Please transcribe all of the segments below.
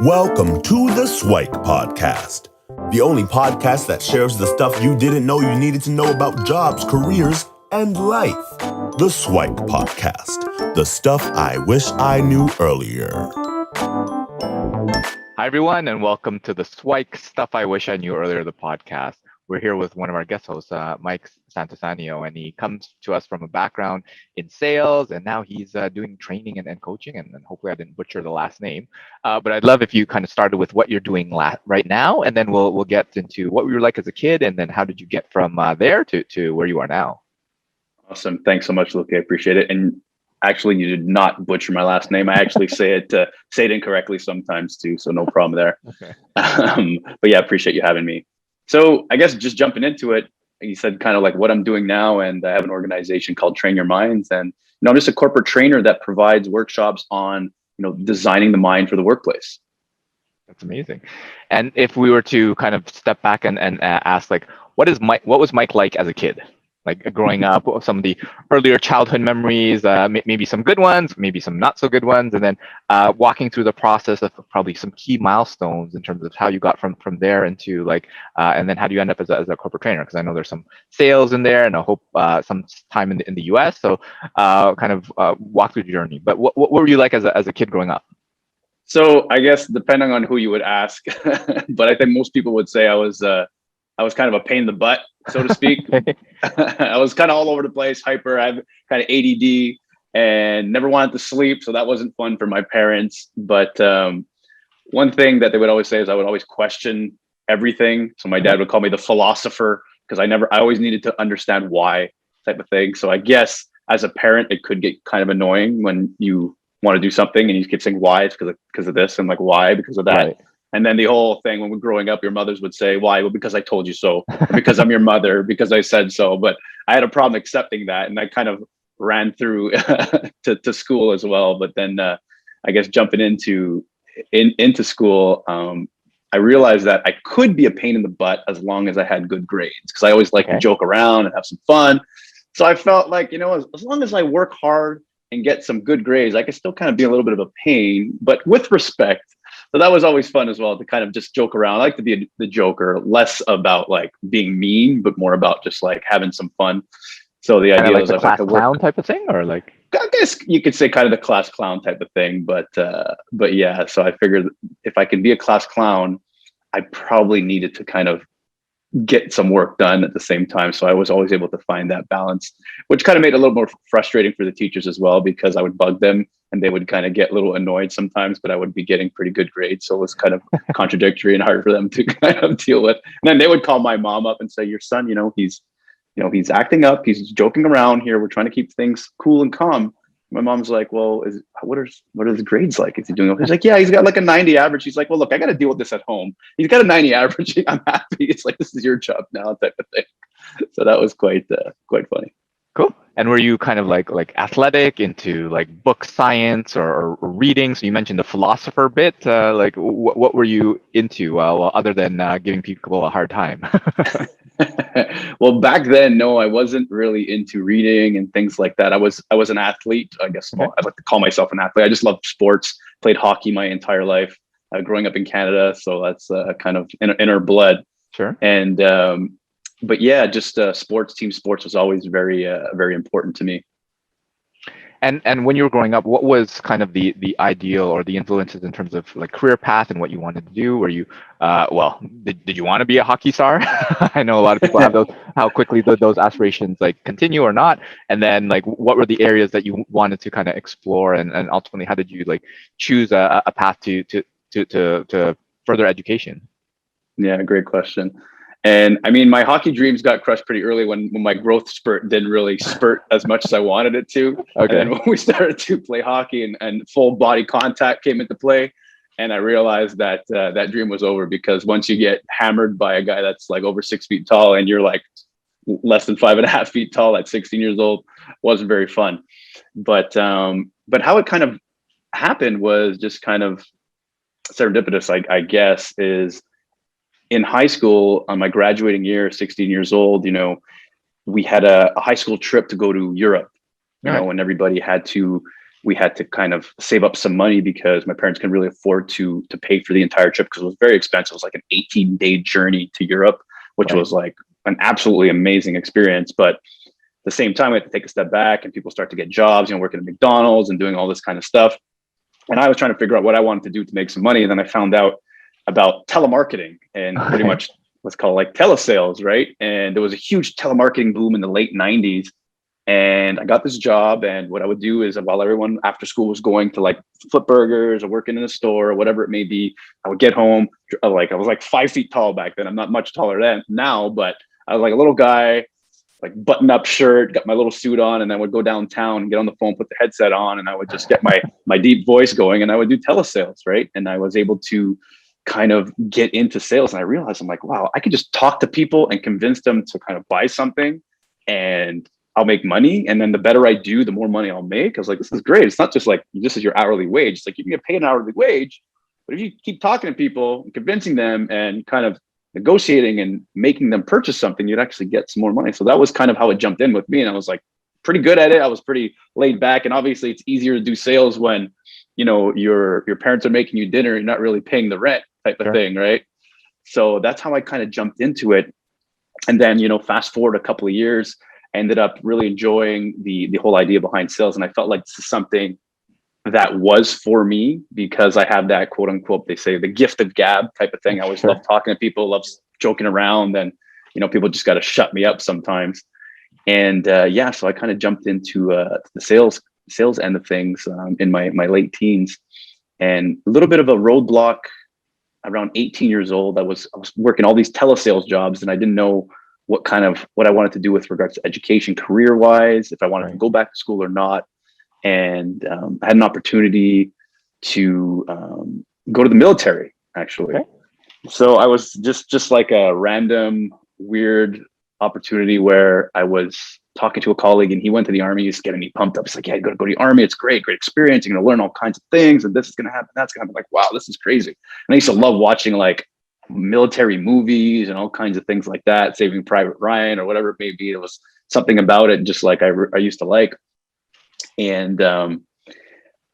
Welcome to the SIWIKE podcast, the only podcast that shares the stuff you didn't know you needed to know about jobs, careers, and life. The SIWIKE podcast, the stuff I wish I knew earlier. Hi, everyone, and welcome to the SIWIKE Stuff I Wish I Knew Earlier, the podcast. We're here with one of our guest hosts, Mike Santeusanio, and he comes to us from a background in sales, and now he's doing training and coaching, and hopefully I didn't butcher the last name. But I'd love if you kind of started with what you're doing right now, and then we'll get into what we were like as a kid, and then how did you get from there to where you are now? Awesome. Thanks so much, Luki. I appreciate it. And actually, you did not butcher my last name. I actually say it incorrectly sometimes too, so no problem there. Okay. But yeah, appreciate you having me. So I guess just jumping into it, you said kind of like what I'm doing now, and I have an organization called Train Your Minds, and I'm just a corporate trainer that provides workshops on designing the mind for the workplace. That's amazing. And if we were to kind of step back and ask, like, what was Mike like as a kid? Like growing up, some of the earlier childhood memories, maybe some good ones, maybe some not so good ones, and then walking through the process of probably some key milestones in terms of how you got from there into and then how do you end up as a corporate trainer? Because I know there's some sales in there, and I hope some time in the US. So walk through the journey. But what were you like as a kid growing up? So I guess depending on who you would ask, but I think most people would say I was kind of a pain in the butt, so to speak. I was kind of all over the place, hyper. I have kind of ADD and never wanted to sleep. So that wasn't fun for my parents. But one thing that they would always say is I would always question everything. So my dad would call me the philosopher because I always needed to understand why, type of thing. So I guess as a parent, it could get kind of annoying when you want to do something and you keep saying why. It's because of this, and like why because of that. Right. And then the whole thing when we're growing up, your mothers would say, why? Well, because I told you so, because I'm your mother, because I said so. But I had a problem accepting that. And I kind of ran through to school as well. But then I guess jumping into school, I realized that I could be a pain in the butt as long as I had good grades, because I always like to joke around and have some fun. So I felt like, as long as I work hard and get some good grades, I can still kind of be a little bit of a pain, but with respect. So that was always fun as well, to kind of just joke around. I like to be the joker, less about like being mean, but more about just like having some fun. So the idea like was the like class clown type of thing, or like, I guess you could say kind of the class clown type of thing. But yeah, so I figured if I could be a class clown, I probably needed to kind of get some work done at the same time. So I was always able to find that balance, which kind of made it a little more frustrating for the teachers as well, because I would bug them and they would kind of get a little annoyed sometimes, but I would be getting pretty good grades. So it was kind of contradictory and hard for them to kind of deal with. And then they would call my mom up and say, your son, he's acting up. He's joking around here. We're trying to keep things cool and calm. My mom's like, well, what are his grades like? Is he doing okay? He's like, yeah, he's got like a 90 average. He's like, well, look, I got to deal with this at home. He's got a 90 average. I'm happy. It's like, this is your job now, type of thing. So that was quite funny. Cool. And were you kind of like athletic, into like book science or reading? So you mentioned the philosopher bit. Like what were you into? Well, other than giving people a hard time. Well, back then, no, I wasn't really into reading and things like that. I was an athlete, I guess. Okay. I'd like to call myself an athlete. I just loved sports. Played hockey my entire life, growing up in Canada. So that's kind of in our blood. Sure. And but yeah, just team sports was always very important to me. And when you were growing up, what was kind of the ideal or the influences in terms of like career path and what you wanted to do? Were you, did you want to be a hockey star? I know a lot of people have those, how quickly those aspirations like continue or not. And then like, what were the areas that you wanted to kind of explore? And ultimately, how did you like choose a path to further education? Yeah, great question. And I mean, my hockey dreams got crushed pretty early when my growth spurt didn't really spurt as much as I wanted it to. Okay. And then when we started to play hockey and full body contact came into play, and I realized that that dream was over, because once you get hammered by a guy that's like over 6 feet tall and you're like less than 5.5 feet tall at 16 years old, wasn't very fun. But how it kind of happened was just kind of serendipitous, I guess, is in high school, on my graduating year, 16 years old, we had a high school trip to go to Europe, and everybody had to we had to kind of save up some money because my parents couldn't really afford to pay for the entire trip because it was very expensive. It was like an 18-day journey to Europe, which was like an absolutely amazing experience. But at the same time, we had to take a step back and people start to get jobs, working at McDonald's and doing all this kind of stuff. And I was trying to figure out what I wanted to do to make some money. And then I found out about telemarketing and pretty much what's called like telesales, right? And there was a huge telemarketing boom in the late 90s. And I got this job, and what I would do is while everyone after school was going to like flip burgers or working in a store or whatever it may be, I would get home. Like I was like 5 feet tall back then. I'm not much taller than now, but I was like a little guy, like button up shirt, got my little suit on, and then would go downtown and get on the phone, put the headset on, and I would just get my deep voice going, and I would do telesales, right? And I was able to kind of get into sales, and I realized I'm like, wow, I could just talk to people and convince them to kind of buy something, and I'll make money. And then the better I do, the more money I'll make. I was like, this is great. It's not just like, this is your hourly wage. It's like, you can get paid an hourly wage, but if you keep talking to people and convincing them and kind of negotiating and making them purchase something, you'd actually get some more money. So that was kind of how it jumped in with me. And I was like pretty good at it. I was pretty laid back. And obviously it's easier to do sales when, your parents are making you dinner, you're not really paying the rent type of thing. Right. So that's how I kind of jumped into it. And then, fast forward a couple of years, I ended up really enjoying the whole idea behind sales. And I felt like this is something that was for me because I have that quote unquote, they say the gift of gab type of thing. I always love talking to people, love joking around, and, people just got to shut me up sometimes. And so I kind of jumped into the sales end of things in my late teens, and a little bit of a roadblock around 18 years old. I was working all these telesales jobs, and I didn't know what I wanted to do with regards to education, career wise, if I wanted to go back to school or not. And I had an opportunity to go to the military, actually. So I was just like a random weird opportunity where I was talking to a colleague, and he went to the army. He's getting me pumped up. It's like, yeah, you got to go to the army. It's great experience. You're going to learn all kinds of things, and this is going to happen. That's going to happen. Like, wow, this is crazy. And I used to love watching like military movies and all kinds of things like that, Saving Private Ryan or whatever it may be. It was something about it just like I used to like. And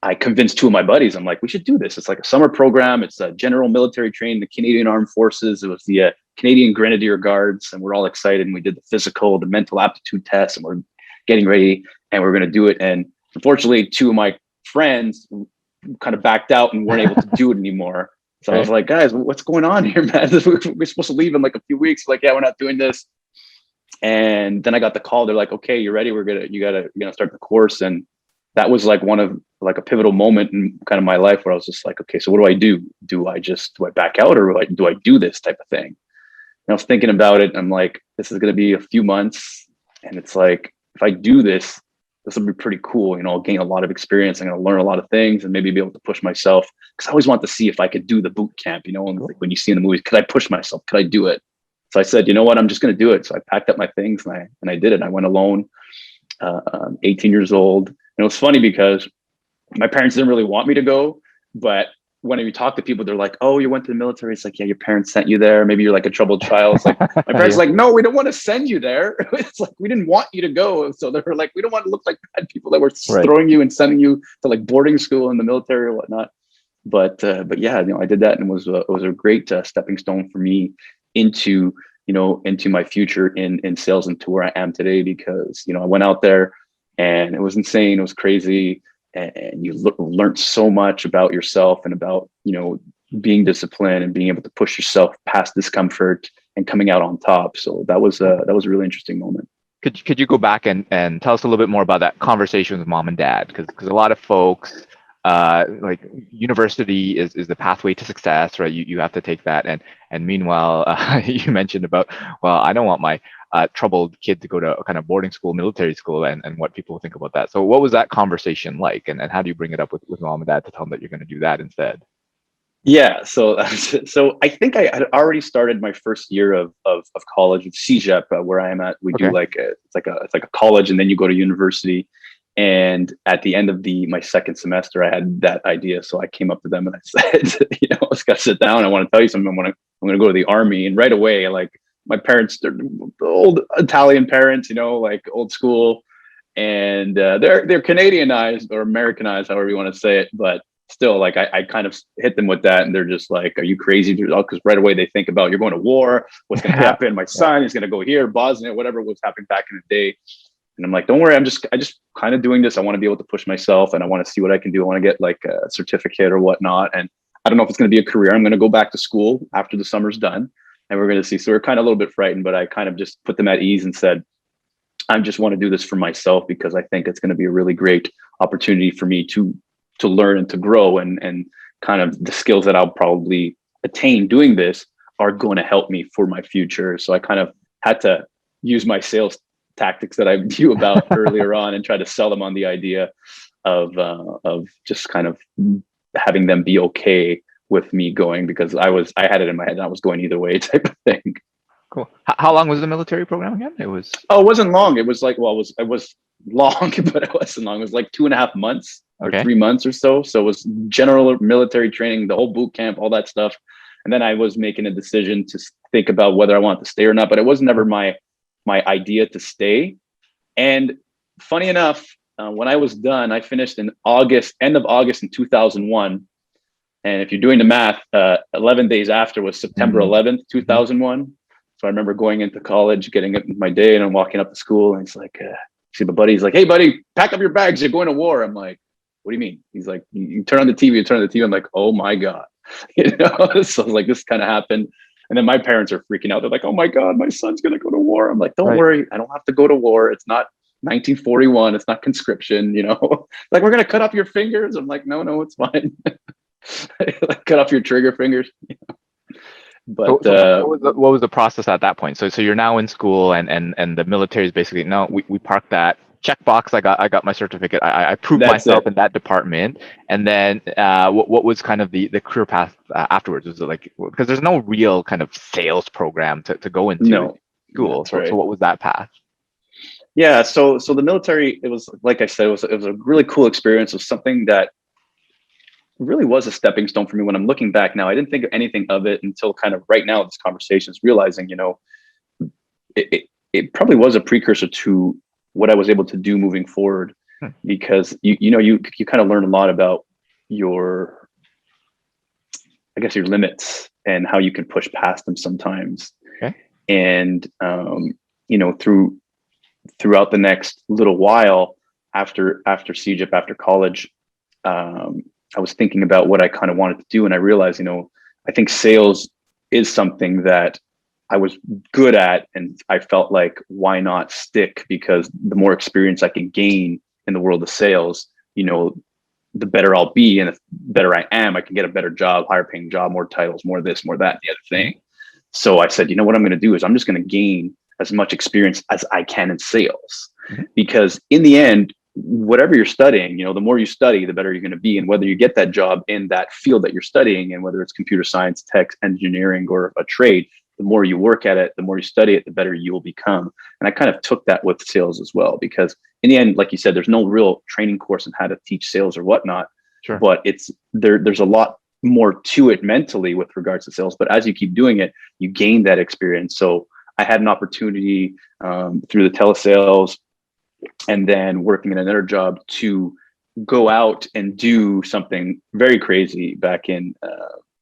I convinced two of my buddies. I'm like, we should do this. It's like a summer program. It's a general military training, the Canadian Armed Forces. It was the Canadian Grenadier Guards, and we're all excited. And we did the physical, the mental aptitude test, and we're getting ready, and we're going to do it. And unfortunately, two of my friends kind of backed out and weren't able to do it anymore. So I was like, guys, what's going on here, man? We're supposed to leave in like a few weeks. Like, yeah, we're not doing this. And then I got the call. They're like, okay, you're ready. You're gonna start the course. And that was like one of like a pivotal moment in kind of my life where I was just like, okay, so what do I do? Do I back out, or do I do this type of thing? And I was thinking about it. And I'm like, this is going to be a few months. And it's like, if I do this, this will be pretty cool. I'll gain a lot of experience. I'm going to learn a lot of things and maybe be able to push myself. Cause I always want to see if I could do the boot camp, and like when you see in the movies, could I push myself? Could I do it? So I said, you know what, I'm just going to do it. So I packed up my things and I did it. I went alone, 18 years old. And it was funny because my parents didn't really want me to go, but when you talk to people, they're like, oh, you went to the military. It's like, yeah, your parents sent you there. Maybe you're like a troubled child. It's like, my parents are like, no, we don't want to send you there. It's like, we didn't want you to go. So they were like, we don't want to look like bad people that were throwing you and sending you to like boarding school in the military or whatnot. But yeah, I did that, and it was a great stepping stone for me into my future in sales and to where I am today, because, I went out there and it was insane. It was crazy. And you learned so much about yourself and about, being disciplined and being able to push yourself past discomfort and coming out on top. So that was a really interesting moment. Could you go back and tell us a little bit more about that conversation with mom and dad? Because a lot of folks, like university is the pathway to success, right? You have to take that. And meanwhile, you mentioned about, well, I don't want my troubled kid to go to a kind of boarding school, military school, and what people think about that. So what was that conversation like? And how do you bring it up with mom and dad to tell them that you're going to do that instead? Yeah. So I think I had already started my first year of college with CEGEP, where I am at. We do it's like a college, and then you go to university. And at the end of my second semester, I had that idea. So I came up to them and I said, I was going to sit down. I want to tell you something. I'm going to go to the army. And right away, like, my parents, they're old Italian parents, like old school. and they're Canadianized or Americanized, however you want to say it, but still, like I kind of hit them with that, and they're just like, "Are you crazy?" Because right away they think about, you're going to war. What's going to happen? My son is going to go here, Bosnia, whatever was happening back in the day. And I'm like, don't worry, I just kind of doing this. I want to be able to push myself, and I want to see what I can do. I want to get like a certificate or whatnot. And I don't know if it's going to be a career. I'm going to go back to school after the summer's done, and we're going to see. So we're kind of a little bit frightened, but I kind of just put them at ease and said, I just want to do this for myself, because I think it's going to be a really great opportunity for me to learn and to grow, and kind of the skills that I'll probably attain doing this are going to help me for my future. So I kind of had to use my sales tactics that I knew about earlier on and try to sell them on the idea of just kind of having them be okay with me going, because I had it in my head and I was going either way type of thing. Cool. How long was the military program again? It wasn't long. It was like, it was long, but it wasn't long. It was like 2.5 months or 3 months or so. So it was general military training, the whole boot camp, all that stuff. And then I was making a decision to think about whether I wanted to stay or not, but it was never my idea to stay. And funny enough, when I was done, I finished in end of August in 2001. And if you're doing the math, 11 days after was September 11th, 2001. So I remember going into college, getting up my day, and I'm walking up to school, and he's like, see my buddy, he's like, "Hey buddy, pack up your bags, you're going to war." I'm like, "What do you mean?" He's like, you turn on the TV. I'm like, "Oh my God." So I was like, this kind of happened. And then my parents are freaking out. They're like, "Oh my God, my son's going to go to war." I'm like, "Don't worry. I don't have to go to war. It's not 1941. It's not conscription, like, we're going to cut off your fingers." I'm like, no, it's fine. Like, cut off your trigger fingers. But what was the process at that point? So you're now in school, and the military is basically, no, we parked that checkbox. I got my certificate. I proved myself in that department. And then what was kind of the career path afterwards? Was it like, because there's no real kind of sales program to go into school. So what was that path? Yeah, so the military, it was, like I said, it was a really cool experience. It was something that really was a stepping stone for me. When I'm looking back now, I didn't think of anything of it until kind of right now, this conversation is realizing, it probably was a precursor to what I was able to do moving forward, because you kind of learn a lot about your limits and how you can push past them sometimes. Okay. And throughout the next little while after CEGEP, after college, I was thinking about what I kind of wanted to do, and I realized, I think sales is something that I was good at, and I felt like, why not stick? Because the more experience I can gain in the world of sales, the better I'll be, and the better I am, I can get a better job, higher paying job, more titles, more this, more that, the other thing. So I said, what I'm going to do is I'm just going to gain as much experience as I can in sales, because in the end, whatever you're studying, the more you study, the better you're going to be. And whether you get that job in that field that you're studying, and whether it's computer science, tech, engineering, or a trade, the more you work at it, the more you study it, the better you will become. And I kind of took that with sales as well, because in the end, like you said, there's no real training course on how to teach sales or whatnot. Sure. But there's a lot more to it mentally with regards to sales. But as you keep doing it, you gain that experience. So I had an opportunity through the telesales, and then working in another job, to go out and do something very crazy back in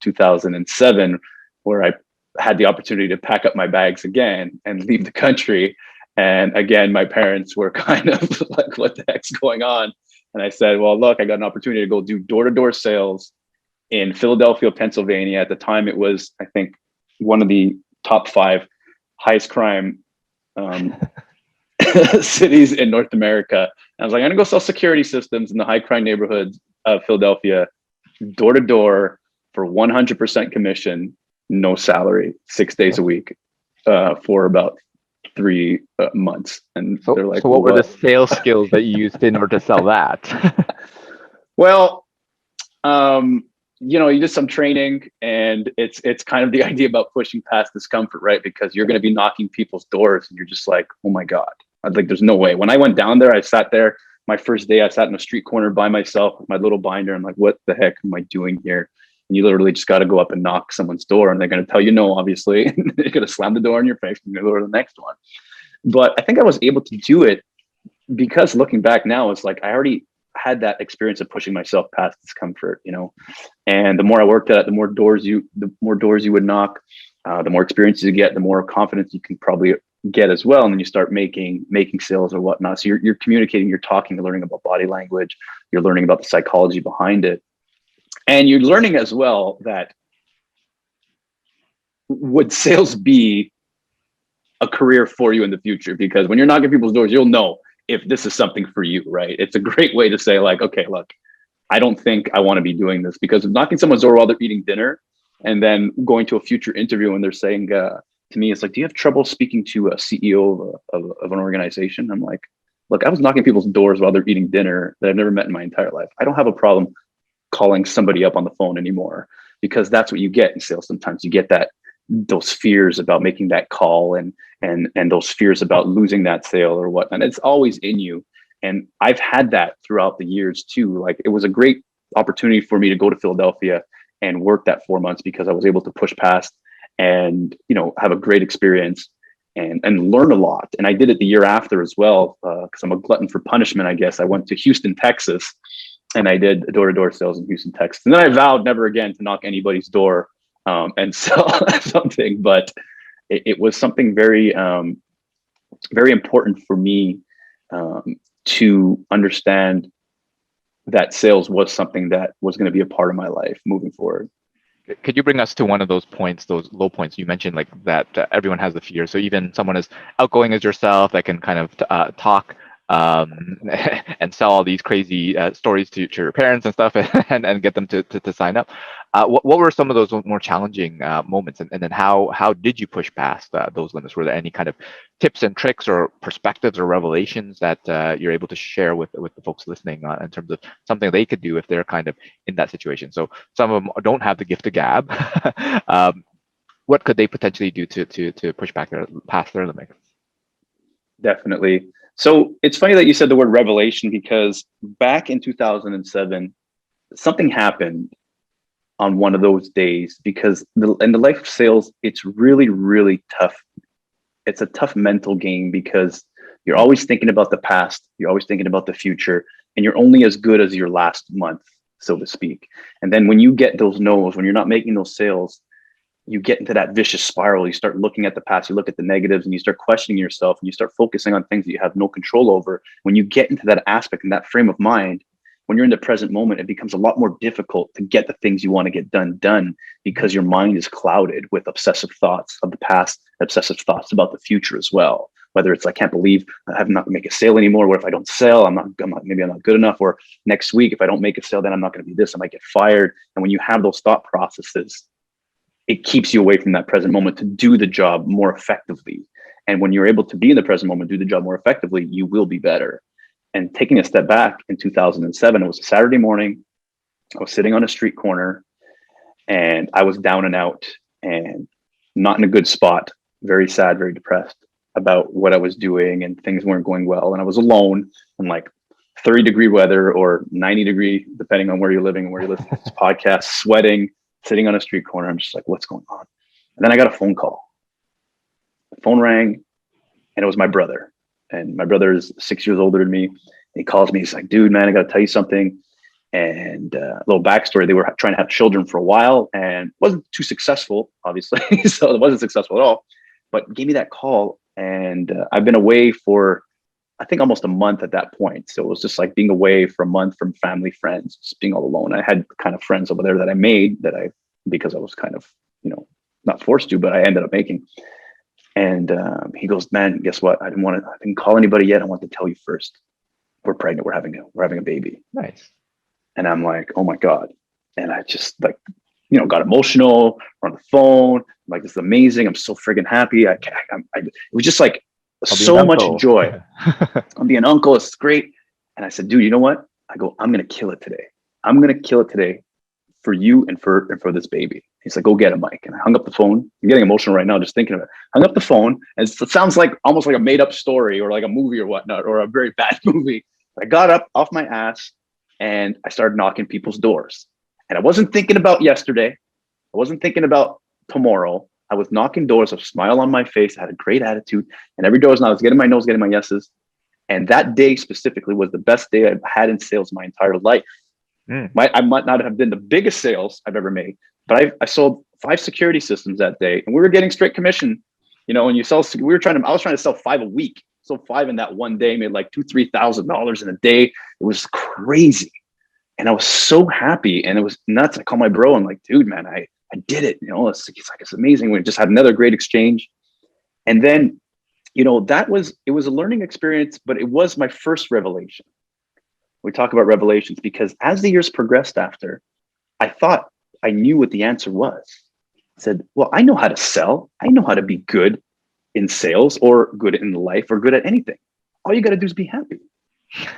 2007, where I had the opportunity to pack up my bags again and leave the country. And again, my parents were kind of like, "What the heck's going on?" And I said, "Well, look, I got an opportunity to go do door-to-door sales in Philadelphia, Pennsylvania." At the time, it was, I think, one of the top 5 highest crime cities in North America. And I was like, "I'm gonna go sell security systems in the high crime neighborhoods of Philadelphia, door to door, for 100% commission, no salary, 6 days a week, for about 3 months." And they're like, "So what were the sales skills that you used in order to sell that?" Well, you did some training, and it's kind of the idea about pushing past discomfort, right? Because you're going to be knocking people's doors, and you're just like, "Oh my God." Like, there's no way. When I went down there, I sat there, my first day, I sat in a street corner by myself with my little binder. I'm like, "What the heck am I doing here?" And you literally just got to go up and knock someone's door, and they're going to tell you no, obviously. They're going to slam the door in your face and go to the next one. But I think I was able to do it because looking back now, it's like I already had that experience of pushing myself past discomfort, and the more I worked at it, the more doors you would knock, the more experiences you get, the more confidence you can probably get as well. And then you start making sales or whatnot. So you're communicating, you're talking, you're learning about body language, you're learning about the psychology behind it. And you're learning as well that would sales be a career for you in the future? Because when you're knocking people's doors, you'll know if this is something for you, right? It's a great way to say like, okay, look, I don't think I want to be doing this, because of knocking someone's door while they're eating dinner and then going to a future interview and they're saying to me, it's like, do you have trouble speaking to a CEO of an organization? I'm like, look, I was knocking people's doors while they're eating dinner that I've never met in my entire life. I don't have a problem calling somebody up on the phone anymore, because that's what you get in sales. Sometimes you get those fears about making that call and those fears about losing that sale or what, and it's always in you. And I've had that throughout the years too. Like, it was a great opportunity for me to go to Philadelphia and work that 4 months, because I was able to push past and have a great experience and learn a lot. And I did it the year after as well, because I'm a glutton for punishment, I guess. I went to Houston, Texas, and I did door-to-door sales in Houston, Texas. And then I vowed never again to knock anybody's door and sell something. But it was something very, very important for me to understand that sales was something that was going to be a part of my life moving forward. Could you bring us to one of those points, those low points you mentioned, like that everyone has the fear? So even someone as outgoing as yourself that can kind of talk and sell all these crazy stories to your parents and stuff, and get them to sign up. What were some of those more challenging moments, and then how did you push past those limits? Were there any kind of tips and tricks or perspectives or revelations that you're able to share with the folks listening in terms of something they could do if they're kind of in that situation? So some of them don't have the gift of gab. What could they potentially do to push back past their limits? Definitely. So it's funny that you said the word revelation, because back in 2007, something happened on one of those days, because in the life of sales, it's really, really tough. It's a tough mental game, because you're always thinking about the past, you're always thinking about the future, and you're only as good as your last month, so to speak. And then when you get those no's, when you're not making those sales, you get into that vicious spiral. You start looking at the past, you look at the negatives, and you start questioning yourself, and you start focusing on things that you have no control over. When you get into that aspect and that frame of mind, when you're in the present moment, it becomes a lot more difficult to get the things you want to get done, because your mind is clouded with obsessive thoughts of the past, obsessive thoughts about the future as well. Whether it's, I can't believe I'm not gonna make a sale anymore. What if I don't sell? Maybe I'm not good enough. Or next week, if I don't make a sale, then I'm not going to be this. I might get fired. And when you have those thought processes, it keeps you away from that present moment to do the job more effectively. And when you're able to be in the present moment, do the job more effectively, you will be better. And taking a step back, in 2007, it was a Saturday morning. I was sitting on a street corner, and I was down and out and not in a good spot, very sad, very depressed about what I was doing, and things weren't going well. And I was alone in like 30-degree weather or 90-degree, depending on where you're living and where you're listening to this podcast, sweating, sitting on a street corner. I'm just like, what's going on? And then I got a phone call. The phone rang, and it was my brother. And my brother is 6 years older than me. And he calls me. He's like, dude, man, I got to tell you something. And a little backstory, they were trying to have children for a while and wasn't too successful, obviously. So it wasn't successful at all, but gave me that call. And I've been away for, I think, almost a month at that point. So it was just like being away for a month from family, friends, just being all alone. I had kind of friends over there that I made because I was kind of, not forced to, but I ended up making. And he goes, man, guess what? I didn't call anybody yet. I want to tell you first. We're pregnant. We're having a baby. Nice. And I'm like, oh my God. And I just got emotional. We're on the phone. I'm like, this is amazing. I'm so friggin' happy. It was just like so much joy. I'm being an uncle. It's great. And I said, dude, you know what? I go, I'm going to kill it today. I'm going to kill it today for you and for this baby. He's like, go get a mic. And I hung up the phone. I'm getting emotional right now just thinking of it. Hung up the phone. And it sounds like almost like a made up story or like a movie or whatnot, or a very bad movie. I got up off my ass and I started knocking people's doors. And I wasn't thinking about yesterday. I wasn't thinking about tomorrow. I was knocking doors, a smile on my face. I had a great attitude. And every door I was getting my no's, getting my yeses. And that day specifically was the best day I've had in sales my entire life. I might not have been the biggest sales I've ever made, but I sold 5 security systems that day, and we were getting straight commission. You know, when you sell, I was trying to sell 5 a week. So 5 in that one day, made like $2,000-$3,000 in a day. It was crazy. And I was so happy, and it was nuts. I called my bro. I'm like, dude, man, I did it. You know, it's amazing. We just had another great exchange. And then, you know, it was a learning experience, but it was my first revelation. We talk about revelations because as the years progressed after, I thought I knew what the answer was. I said, well, I know how to sell. I know how to be good in sales or good in life or good at anything. All you got to do is be happy.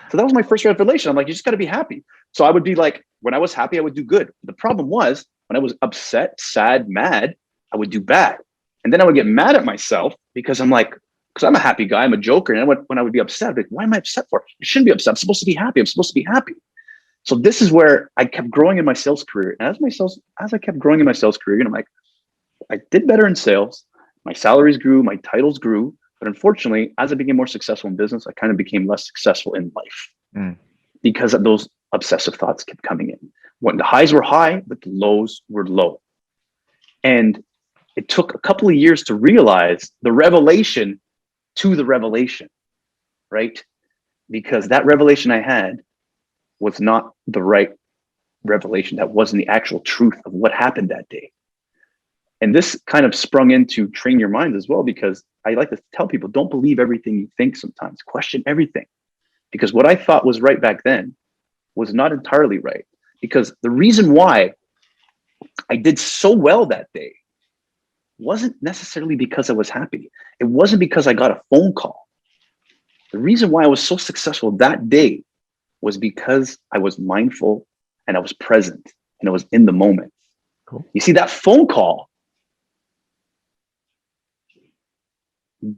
So that was my first revelation. I'm like, you just got to be happy. So I would be like, when I was happy, I would do good. The problem was when I was upset, sad, mad, I would do bad. And then I would get mad at myself because I'm a happy guy. I'm a joker. And when I would be upset, I'd be like, why am I upset for? I shouldn't be upset. I'm supposed to be happy. I'm supposed to be happy. So this is where I kept growing in my sales career. And as I kept growing in my sales career, you know, I did better in sales. My salaries grew, my titles grew. But unfortunately, as I became more successful in business, I kind of became less successful in life because of those obsessive thoughts kept coming in. When the highs were high, but the lows were low. And it took a couple of years to realize the revelation to the revelation, right? Because that revelation I had was not the right revelation. That wasn't the actual truth of what happened that day. And this kind of sprung into train your minds as well, because I like to tell people, don't believe everything you think sometimes. Question everything. Because what I thought was right back then was not entirely right. Because the reason why I did so well that day wasn't necessarily because I was happy. It wasn't because I got a phone call. The reason why I was so successful that day was because I was mindful and I was present and I was in the moment. Cool. You see, that phone call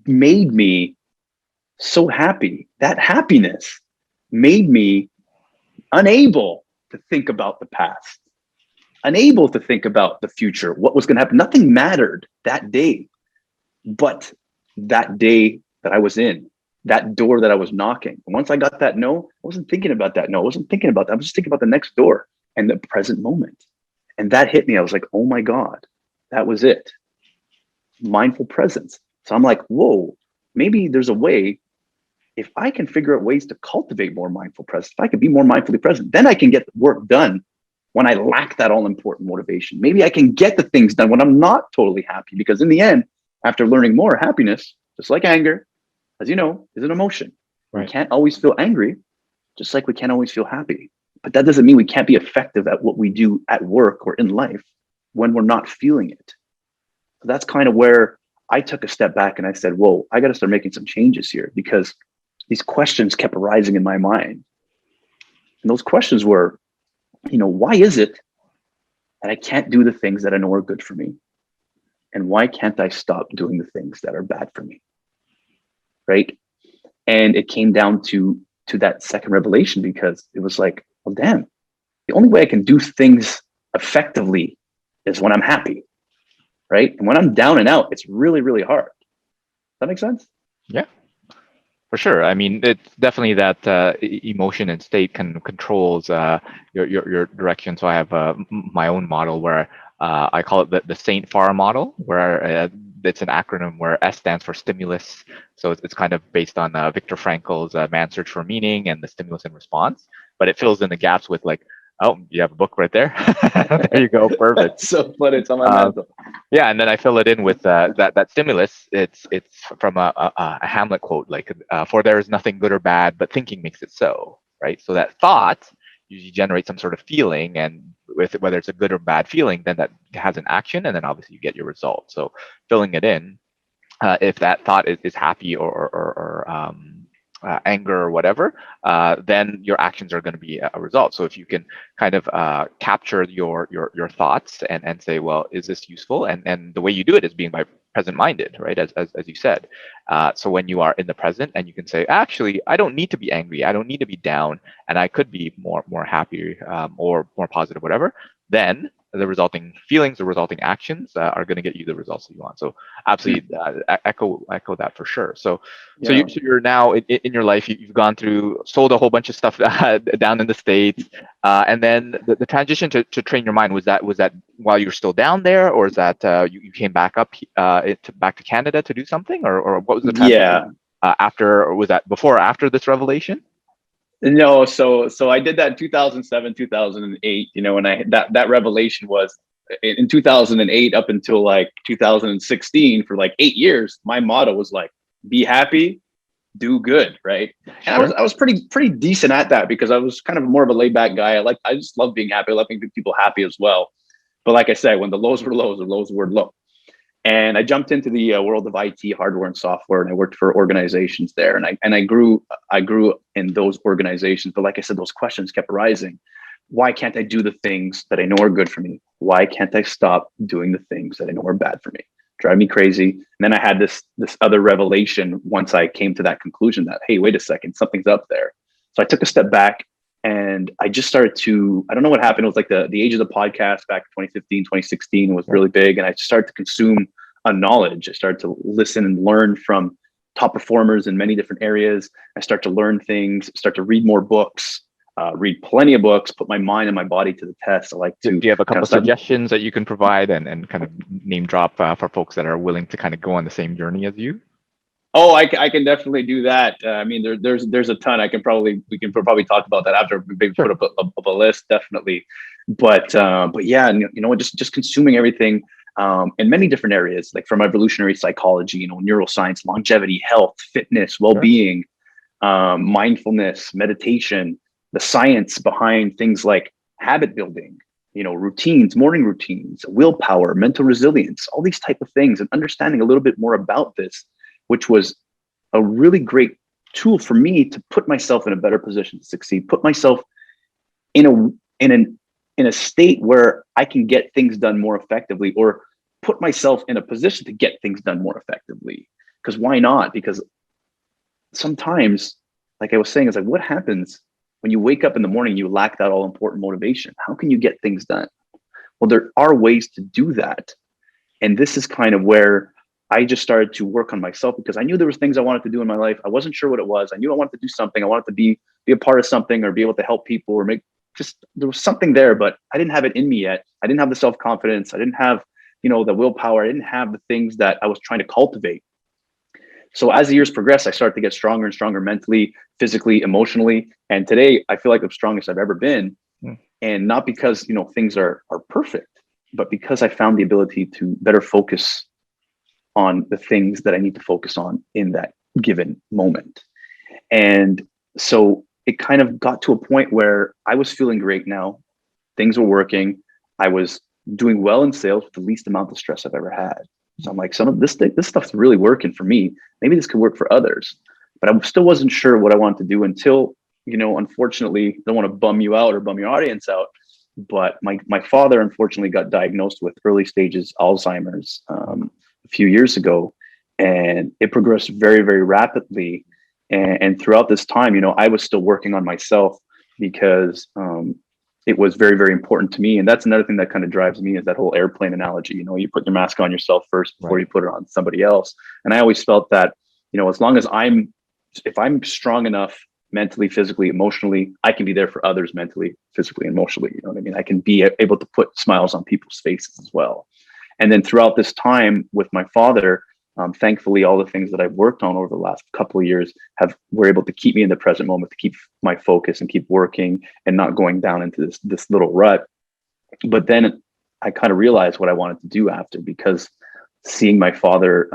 made me so happy. That happiness made me unable to think about the past, unable to think about the future, what was going to happen. Nothing mattered that day, but that day that I was in, that door that I was knocking. And once I got that no, I wasn't thinking about that no. I wasn't thinking about that. I was just thinking about the next door and the present moment. And that hit me. I was like, oh my God, that was it. Mindful presence. So I'm like, whoa, maybe there's a way. If I can figure out ways to cultivate more mindful presence, if I can be more mindfully present, then I can get the work done when I lack that all important motivation. Maybe I can get the things done when I'm not totally happy, because in the end, after learning more, happiness, just like anger, as you know, is an emotion. Right. We can't always feel angry, just like we can't always feel happy. But that doesn't mean we can't be effective at what we do at work or in life when we're not feeling it. So that's kind of where I took a step back and I said, whoa, I got to start making some changes here, because these questions kept arising in my mind. And those questions were, why is it that I can't do the things that I know are good for me? And why can't I stop doing the things that are bad for me? Right? And it came down to that second revelation, because it was like, well, damn, the only way I can do things effectively is when I'm happy. Right? And when I'm down and out, it's really, really hard. Does that make sense? Yeah. For sure. I mean, it's definitely that emotion and state controls your direction. So I have my own model where I call it the Saint Farr model, where it's an acronym where S stands for stimulus. So it's kind of based on Viktor Frankl's Man's Search for Meaning and the stimulus and response, but it fills in the gaps with like, oh, you have a book right there. There you go. Perfect. So funny. It's on my mantle. Yeah, and then I fill it in with that stimulus. It's from a Hamlet quote, like, "For there is nothing good or bad, but thinking makes it so." Right. So that thought usually generates some sort of feeling, and with whether it's a good or bad feeling, then that has an action, and then obviously you get your result. So filling it in, if that thought is happy or anger or whatever, then your actions are going to be a result. So if you can kind of capture your thoughts and say, well, is this useful? And the way you do it is being by present-minded, right? As you said. So when you are in the present and you can say, actually, I don't need to be angry. I don't need to be down, and I could be more happy or more positive, whatever. then the resulting feelings, the resulting actions are going to get you the results that you want. So absolutely echo that for sure. So you're now in your life, you've gone through, sold a whole bunch of stuff down in the States, and then the transition to train your mind, was that while you're still down there, or is that you came back up back to Canada to do something, or what was the transition after, or was that before or after this revelation? No, so I did that in 2007, 2008, and that revelation was in 2008 up until like 2016. For like 8 years, my motto was like, be happy, do good, right? And I was pretty decent at that, because I was kind of more of a laid back guy. I just love being happy. I love making people happy as well. But like I said, when the lows were lows, the lows were low. And I jumped into the world of IT, hardware and software, and I worked for organizations there. And I grew in those organizations. But like I said, those questions kept rising. Why can't I do the things that I know are good for me? Why can't I stop doing the things that I know are bad for me? Drive me crazy. And then I had this other revelation once I came to that conclusion that, hey, wait a second, something's up there. So I took a step back, and I just started to, I don't know what happened. It was like the age of the podcast back in 2015, 2016 was really big. And I started to consume a knowledge. I started to listen and learn from top performers in many different areas. I start to learn things, start to read more books, read plenty of books, put my mind and my body to the test. I like to. Do you have a couple of suggestions that you can provide and kind of name drop for folks that are willing to kind of go on the same journey as you? Oh, I can definitely do that. I mean, there's a ton. We can probably talk about that after we put up a list, definitely. But yeah, just consuming everything in many different areas, like from evolutionary psychology, neuroscience, longevity, health, fitness, well-being, mindfulness, meditation, the science behind things like habit building, routines, morning routines, willpower, mental resilience, all these type of things, and understanding a little bit more about this, which was a really great tool for me to put myself in a better position to succeed, put myself in a state where I can get things done more effectively, or put myself in a position to get things done more effectively. Because why not? Because sometimes, like I was saying, it's like, what happens when you wake up in the morning, you lack that all important motivation? How can you get things done? Well, there are ways to do that. And this is kind of where I just started to work on myself, because I knew there was things I wanted to do in my life. I wasn't sure what it was. I knew I wanted to do something. I wanted to be a part of something, or be able to help people, or there was something there, but I didn't have it in me yet. I didn't have the self-confidence. I didn't have, the willpower. I didn't have the things that I was trying to cultivate. So as the years progressed, I started to get stronger and stronger mentally, physically, emotionally. And today I feel like I'm strongest I've ever been. And not because, things are perfect, but because I found the ability to better focus on the things that I need to focus on in that given moment. And so it kind of got to a point where I was feeling great now. Things were working. I was doing well in sales with the least amount of stress I've ever had. So I'm like, some of this stuff's really working for me. Maybe this could work for others. But I still wasn't sure what I wanted to do until, unfortunately, don't want to bum you out or bum your audience out, but my father unfortunately got diagnosed with early stages Alzheimer's a few years ago, and it progressed very, very rapidly. And throughout this time, I was still working on myself, because it was very, very important to me. And that's another thing that kind of drives me, is that whole airplane analogy. You put your mask on yourself first before you put it on somebody else. And I always felt that, as long as if I'm strong enough mentally, physically, emotionally, I can be there for others mentally, physically, emotionally. You know what I mean? I can be able to put smiles on people's faces as well. And then throughout this time with my father, thankfully, all the things that I've worked on over the last couple of years were able to keep me in the present moment, to keep my focus and keep working and not going down into this little rut. But then I kind of realized what I wanted to do after, because seeing my father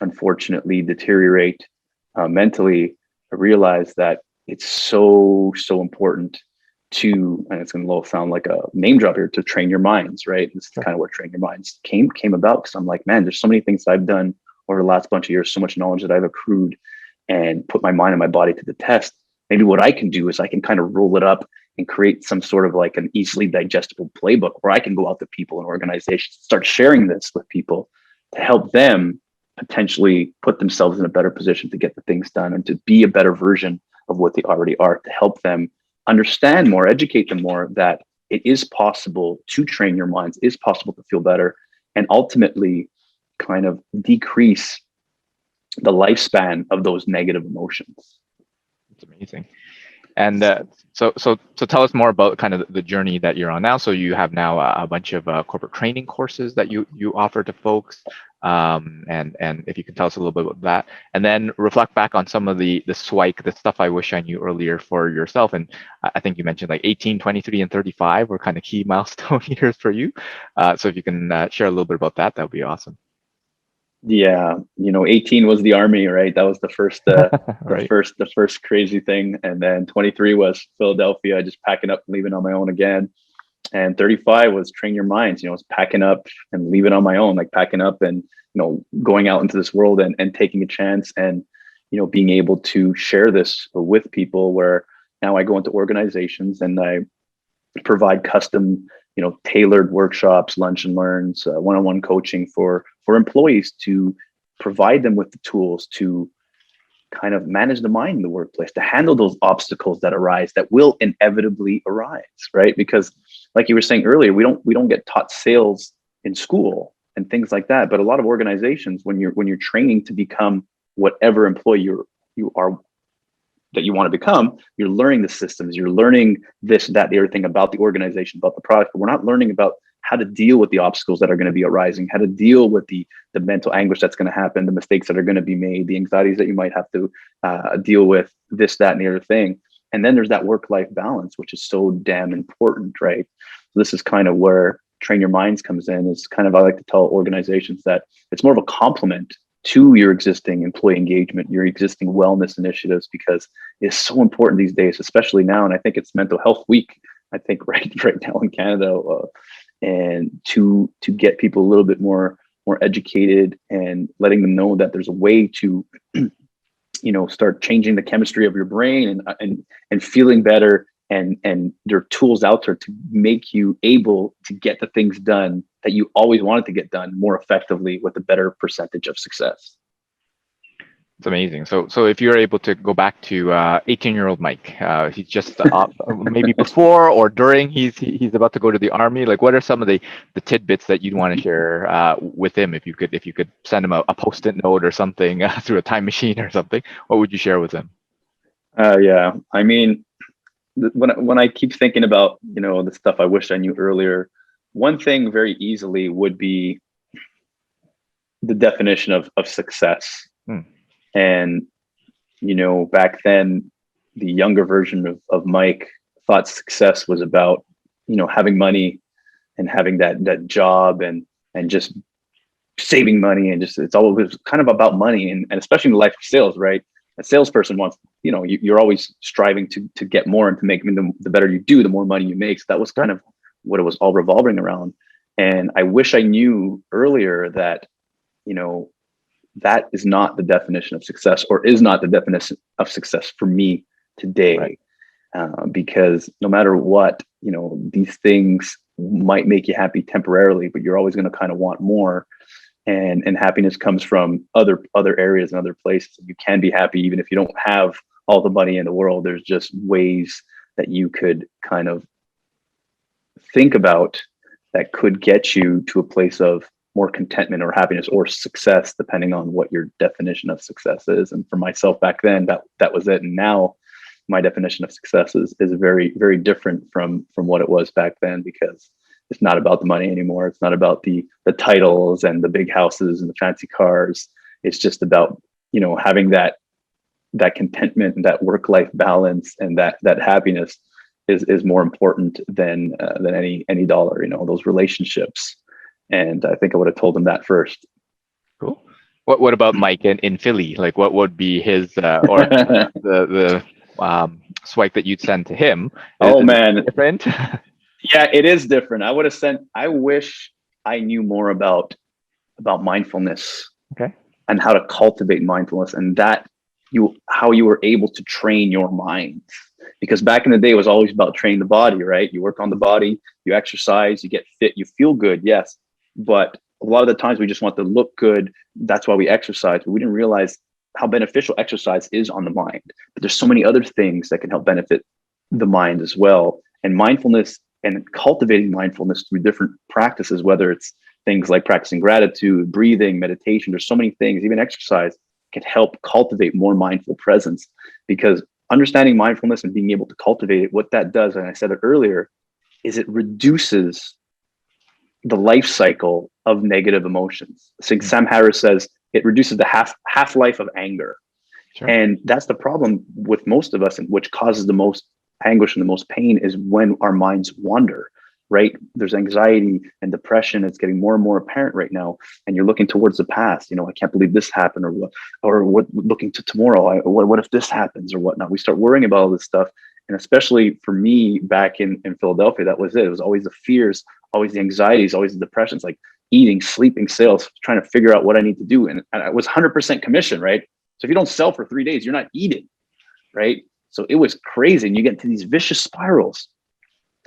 unfortunately deteriorate mentally, I realized that it's so important to, and it's going to sound like a name drop here, to train your minds, right? This is kind of where Train Your Minds came about, because I'm like, man, there's so many things that I've done over the last bunch of years, so much knowledge that I've accrued and put my mind and my body to the test. Maybe what I can do is I can kind of roll it up and create some sort of like an easily digestible playbook where I can go out to people and organizations, start sharing this with people to help them potentially put themselves in a better position to get the things done and to be a better version of what they already are, to help them understand more, educate them more, that it is possible to train your minds, it is possible to feel better, and ultimately kind of decrease the lifespan of those negative emotions. It's amazing. And so tell us more about kind of the journey that you're on now. So you have now a bunch of corporate training courses that you offer to folks, and if you can tell us a little bit about that, and then reflect back on some of the SWIKE, the stuff I wish I knew earlier for yourself. And I think you mentioned like 18, 23, and 35 were kind of key milestone years for you. So if you can share a little bit about that, that would be awesome. Yeah, 18 was the army, right? That was the first, Right. the first crazy thing, and then 23 was Philadelphia, just packing up, and leaving on my own again, and 35 was train your minds. It's packing up and leaving on my own, like packing up and going out into this world and taking a chance, and being able to share this with people. Where now I go into organizations and I provide custom, tailored workshops, lunch and learns, one-on-one coaching for employees, to provide them with the tools to kind of manage the mind in the workplace, to handle those obstacles that arise, that will inevitably arise, right? Because like you were saying earlier, we don't get taught sales in school and things like that. But a lot of organizations, when you're training to become whatever employee you are, that you want to become, you're learning the systems, you're learning this, that, the other thing about the organization, about the product, but we're not learning about how to deal with the obstacles that are going to be arising, how to deal with the mental anguish that's going to happen, the mistakes that are going to be made, the anxieties that you might have to deal with, this, that, and the other thing. And then there's that work-life balance, which is so damn important, right? So this is kind of where Train Your Minds comes in. It's kind of, I like to tell organizations that it's more of a complement to your existing employee engagement, your existing wellness initiatives, because it's so important these days, especially now. And I think it's Mental Health Week, I think right now in Canada, and to get people a little bit more educated, and letting them know that there's a way to start changing the chemistry of your brain, and feeling better, and there are tools out there to make you able to get the things done that you always wanted to get done more effectively, with a better percentage of success. It's amazing. So if you're able to go back to 18-year-old Mike, he's just maybe before or during he's about to go to the army. Like, what are some of the tidbits that you'd want to share with him? If you could send him a post-it note or something through a time machine or something, what would you share with him? Yeah, I mean, when I keep thinking about the stuff I wish I knew earlier, one thing very easily would be the definition of success. And back then, the younger version of Mike thought success was about having money, and having that job, and just saving money, and just, it was kind of about money, and especially in the life of sales, right? A salesperson wants, you're always striving to get more, and to make, the better you do, the more money you make. So that was kind of what it was all revolving around. And I wish I knew earlier that, that is not the definition of success, or is not the definition of success for me today. Right. Because no matter what, these things might make you happy temporarily, but you're always going to kind of want more. And happiness comes from other areas and other places. You can be happy even if you don't have all the money in the world. There's just ways that you could kind of think about that could get you to a place of more contentment, or happiness, or success, depending on what your definition of success is. And for myself back then, that was it. And now my definition of success is very, very different from what it was back then, because it's not about the money anymore. It's not about the titles and the big houses and the fancy cars. It's just about, having that contentment and that work-life balance, and that happiness is more important than any dollar, those relationships. And I think I would have told him that first. Cool. What about Mike in Philly? Like, what would be his or the SWIKE that you'd send to him? Oh man, different. Yeah, it is different. I wish I knew more about mindfulness. Okay. And how to cultivate mindfulness, and how you were able to train your mind. Because back in the day, it was always about training the body, right? You work on the body, you exercise, you get fit, you feel good, yes. But a lot of the times we just want to look good. That's why we exercise. But we didn't realize how beneficial exercise is on the mind. But there's so many other things that can help benefit the mind as well. And mindfulness and cultivating mindfulness through different practices, whether it's things like practicing gratitude, breathing, meditation. There's so many things, even exercise can help cultivate more mindful presence, because understanding mindfulness and being able to cultivate it, what that does, and I said it earlier, is it reduces the life cycle of negative emotions. So Sam Harris says it reduces the half-life of anger. Sure. And that's the problem with most of us, and which causes the most anguish and the most pain, is when our minds wander, right? There's anxiety and depression. It's getting more and more apparent right now. And you're looking towards the past. I can't believe this happened, or what, looking to tomorrow. What if this happens or whatnot? We start worrying about all this stuff. And especially for me back in Philadelphia, that was it. It was always the fears, always the anxieties, always the depressions, like eating, sleeping, sales, trying to figure out what I need to do. And I was 100% commission, right? So if you don't sell for 3 days, you're not eating, right? So it was crazy. And you get into these vicious spirals.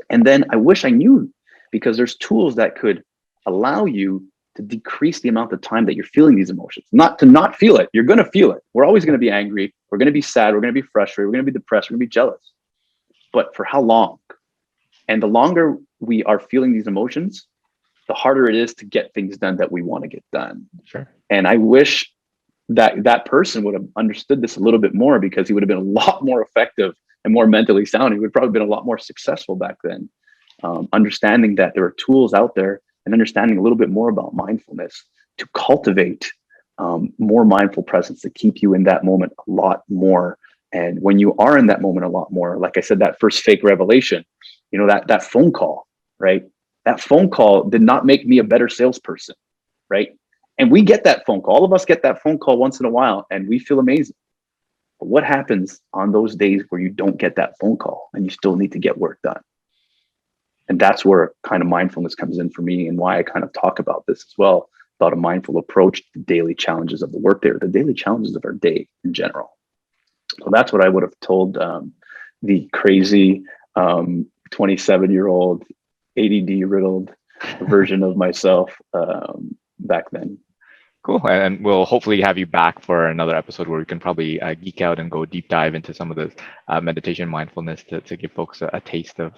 And then I wish I knew, because there's tools that could allow you to decrease the amount of time that you're feeling these emotions. Not to not feel it. You're going to feel it. We're always going to be angry. We're going to be sad. We're going to be frustrated. We're going to be depressed. We're going to be jealous. But for how long? And the longer we are feeling these emotions, the harder it is to get things done that we want to get done. Sure. And I wish that person would have understood this a little bit more, because he would have been a lot more effective and more mentally sound. He would have probably been a lot more successful back then. Understanding that there are tools out there, and understanding a little bit more about mindfulness to cultivate more mindful presence, to keep you in that moment a lot more. And when you are in that moment a lot more, like I said, that first fake revelation, that phone call, right? That phone call did not make me a better salesperson, right? And we get that phone call. All of us get that phone call once in a while, and we feel amazing. But what happens on those days where you don't get that phone call and you still need to get work done? And that's where kind of mindfulness comes in for me, and why I kind of talk about this as well, about a mindful approach to the daily challenges of the workday, or the daily challenges of our day in general. So that's what I would have told the crazy 27-year-old ADD-riddled version of myself back then. Cool. And we'll hopefully have you back for another episode where we can probably geek out and go deep dive into some of the meditation mindfulness to give folks a taste of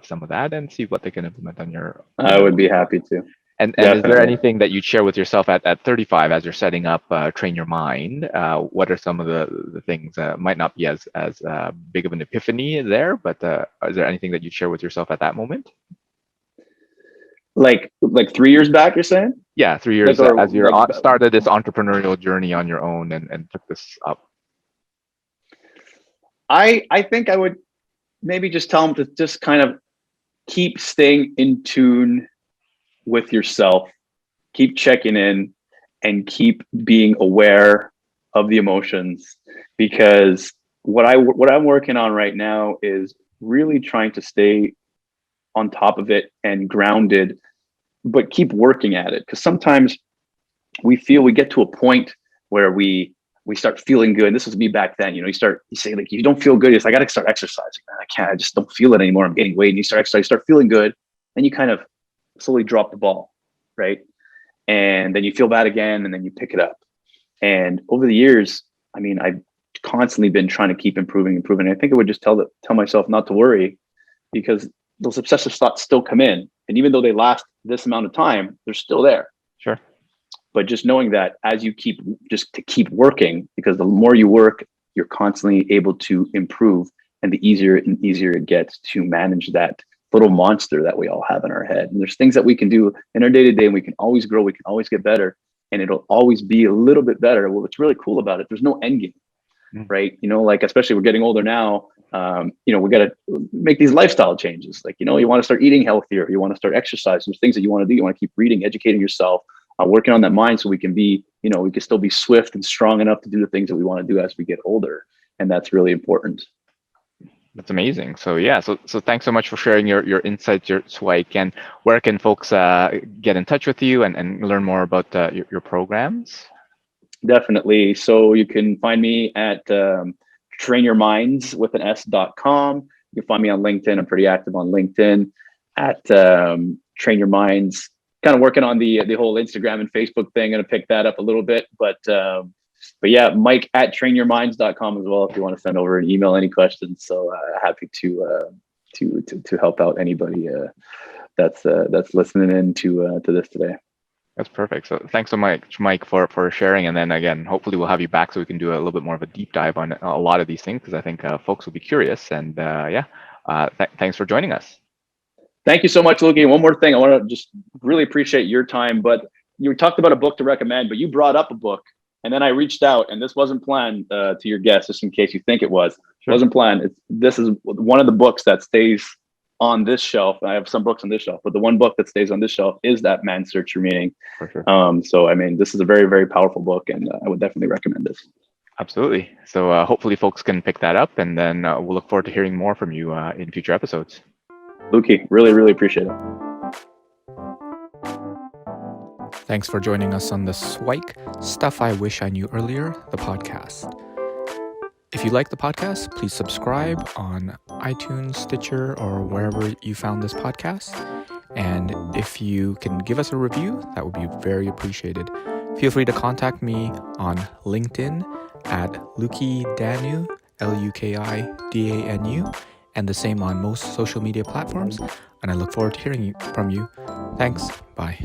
some of that, and see what they can implement on your. I would be happy to. And is there anything that you'd share with yourself at 35 as you're setting up Train Your Mind? What are some of the things that might not be as big of an epiphany there, but is there anything that you'd share with yourself at that moment? Like 3 years back, you're saying? Yeah, 3 years as you started this entrepreneurial journey on your own and took this up. I think I would maybe just tell them to just kind of keep staying in tune with yourself, keep checking in, and keep being aware of the emotions. Because what I'm working on right now is really trying to stay on top of it and grounded, but keep working at it. Because sometimes we get to a point where we start feeling good. This was me back then. You say like, you don't feel good. It's like, I got to start exercising. Man, I can't. I just don't feel it anymore. I'm gaining weight. And you start exercising, start feeling good, and you kind of slowly drop the ball, right? And then you feel bad again, and then you pick it up. And over the years, I've constantly been trying to keep improving. I think I would just tell myself not to worry, because those obsessive thoughts still come in. And even though they last this amount of time, they're still there. Sure. But just knowing that as you keep working, because the more you work, you're constantly able to improve, and the easier and easier it gets to manage that little monster that we all have in our head. And there's things that we can do in our day-to-day, and we can always grow, we can always get better, and it'll always be a little bit better. Well, what's really cool about it, there's no end game, right? Like, especially we're getting older now, we got to make these lifestyle changes. Like, you want to start eating healthier, you want to start exercising, there's things that you want to do. You want to keep reading, educating yourself, working on that mind, so we can be, we can still be swift and strong enough to do the things that we want to do as we get older. And that's really important. That's amazing. So yeah, so thanks so much for sharing your insights, your SIWIKE, and where can folks get in touch with you and learn more about your programs? Definitely. So you can find me at trainyourminds.com. You can find me on LinkedIn. I'm pretty active on LinkedIn at Train Your Minds. Kind of working on the whole Instagram and Facebook thing. Going to pick that up a little bit, but yeah, Mike at trainyourminds.com as well, if you want to send over an email, any questions. So happy to to help out anybody that's listening in to this today. That's perfect. So thanks so much, Mike, for sharing. And then again, hopefully we'll have you back so we can do a little bit more of a deep dive on a lot of these things, because I think folks will be curious. And thanks for joining us. Thank you so much, Luki. One more thing, I want to just really appreciate your time. But you talked about a book to recommend, but you brought up a book, and then I reached out, and this wasn't planned to your guest, just in case you think it was. Sure. It wasn't planned. This is one of the books that stays on this shelf. I have some books on this shelf, but the one book that stays on this shelf is that Man's Search for Meaning. For sure. So I mean, this is a very, very powerful book, and I would definitely recommend this. Absolutely. So hopefully folks can pick that up, and then we'll look forward to hearing more from you in future episodes. Luki, really, really appreciate it. Thanks for joining us on the SIWIKE Stuff I Wish I Knew Earlier, the podcast. If you like the podcast, please subscribe on iTunes, Stitcher, or wherever you found this podcast. And if you can give us a review, that would be very appreciated. Feel free to contact me on LinkedIn at Luki Danu, LUKIDANU, and the same on most social media platforms. And I look forward to hearing from you. Thanks. Bye.